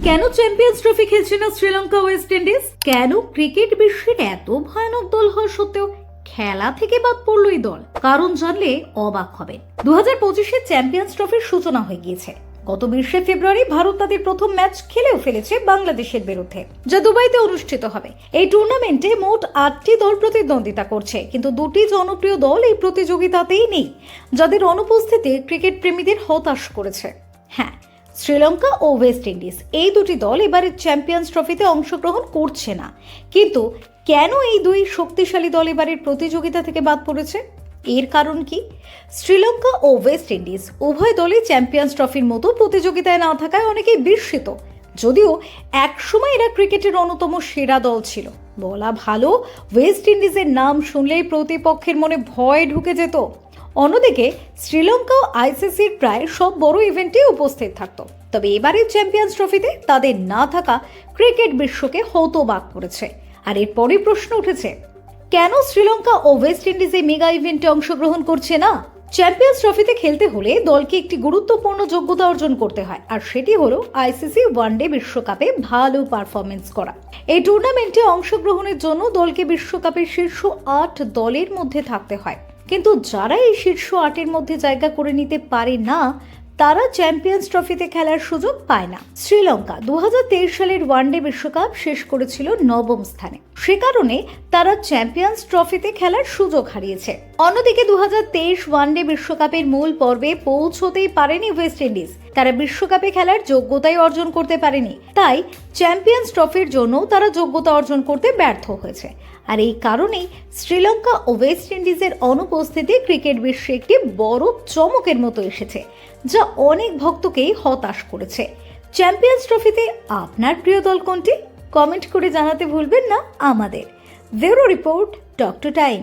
কেন champions trophy খেলছে না শ্রীলঙ্কা ওয়েস্ট ইন্ডিজ? কেন ক্রিকেট বিশ্বের এত ভয়ানক দল হওয়া সত্ত্বেও খেলা থেকে বাদ পড়ল এই দল? কারণ জানলে অবাক হবেন। 2025-এ চ্যাম্পিয়ন্স ট্রফির সূচনা হয়ে গিয়েছে। গত 20শে ফেব্রুয়ারি ভারত তাদের প্রথম ম্যাচ খেলেও ফেলেছে বাংলাদেশের বিরুদ্ধে, যা দুবাইতে অনুষ্ঠিত হবে। এই টুর্নামেন্টে মোট 8টি দল প্রতিদ্বন্দ্বিতা করছে, কিন্তু দুটি জনপ্রিয় দল এই প্রতিযোগিতাতেই নেই, যাদের অনুপস্থিতি ক্রিকেট প্রেমীদের হতাশ করেছে। হ্যাঁ, শ্রীলঙ্কা ও ওয়েস্ট ইন্ডিজ এই দুটি দল এবারের চ্যাম্পিয়ন্স ট্রফিতে অংশগ্রহণ করছে না। কিন্তু কেন এই দুই শক্তিশালী দল এবারের প্রতিযোগিতা থেকে বাদ পড়েছে? এর কারণ কি? শ্রীলঙ্কা ও ওয়েস্ট ইন্ডিজ উভয় দলই চ্যাম্পিয়ন্স ট্রফির মতো প্রতিযোগিতায় না থাকায় অনেকেই বিস্মিত। যদিও একসময় এরা ক্রিকেটের অন্যতম সেরা দল ছিল। বলা ভালো, ওয়েস্ট ইন্ডিজের নাম শুনলেই প্রতিপক্ষের মনে ভয় ঢুকে যেত। অন্যদিকে শ্রীলঙ্কা ও আইসিসির প্রায় সব বড় ইভেন্টে উপস্থিত থাকতো। তবে এবারের চ্যাম্পিয়ন্স ট্রফিতে তাদের না থাকা ক্রিকেট বিশ্বকে হতবাক করেছে। আর এরপরই প্রশ্ন উঠেছে, কেন শ্রীলঙ্কা ও ওয়েস্ট ইন্ডিজ এই মেগা ইভেন্টে অংশগ্রহণ করছে না? চ্যাম্পিয়ন্স ট্রফিতে খেলতে হলে দলকে একটি গুরুত্বপূর্ণ যোগ্যতা অর্জন করতে হয়, আর সেটি হলো আইসিসি ওয়ানডে বিশ্বকাপে ভালো পারফরমেন্স করা। এই টুর্নামেন্টে অংশগ্রহণের জন্য দলকে বিশ্বকাপের শীর্ষ 8 দলের মধ্যে থাকতে হয়। কিন্তু যারা এই শীর্ষ 8-এর মধ্যে জায়গা করে নিতে পারে না, তারা চ্যাম্পিয়ন্স ট্রফিতে খেলার সুযোগ পায় না। শ্রীলঙ্কা 2023 সালের ওয়ানডে বিশ্বকাপ শেষ করেছিল 9ম স্থানে। সে কারণে তারা চ্যাম্পিয়ন্স ট্রফিতে খেলার সুযোগ হারিয়েছে। অন্যদিকে 2023 ওয়ানডে বিশ্বকাপের মূল পর্বে পৌঁছতেই পারেনি ওয়েস্ট ইন্ডিজ। তারা বিশ্বকাপে খেলার যোগ্যতাই অর্জন করতে পারেনি, তাই চ্যাম্পিয়ন্স ট্রফির জন্য তারা যোগ্যতা অর্জন করতে ব্যর্থ হয়েছে। আর এই কারণেই শ্রীলঙ্কা ও ওয়েস্ট ইন্ডিজের অনুপস্থিতি ক্রিকেট বিশ্বে একটি বড় চমকের মতো এসেছে, যা অনেক ভক্তকেই হতাশ করেছে। চ্যাম্পিয়ন্স ট্রফিতে আপনার প্রিয় দল কোনটি? কমেন্ট করে জানাতে ভুলবেন না আমাদের। Bureau report, doctor time.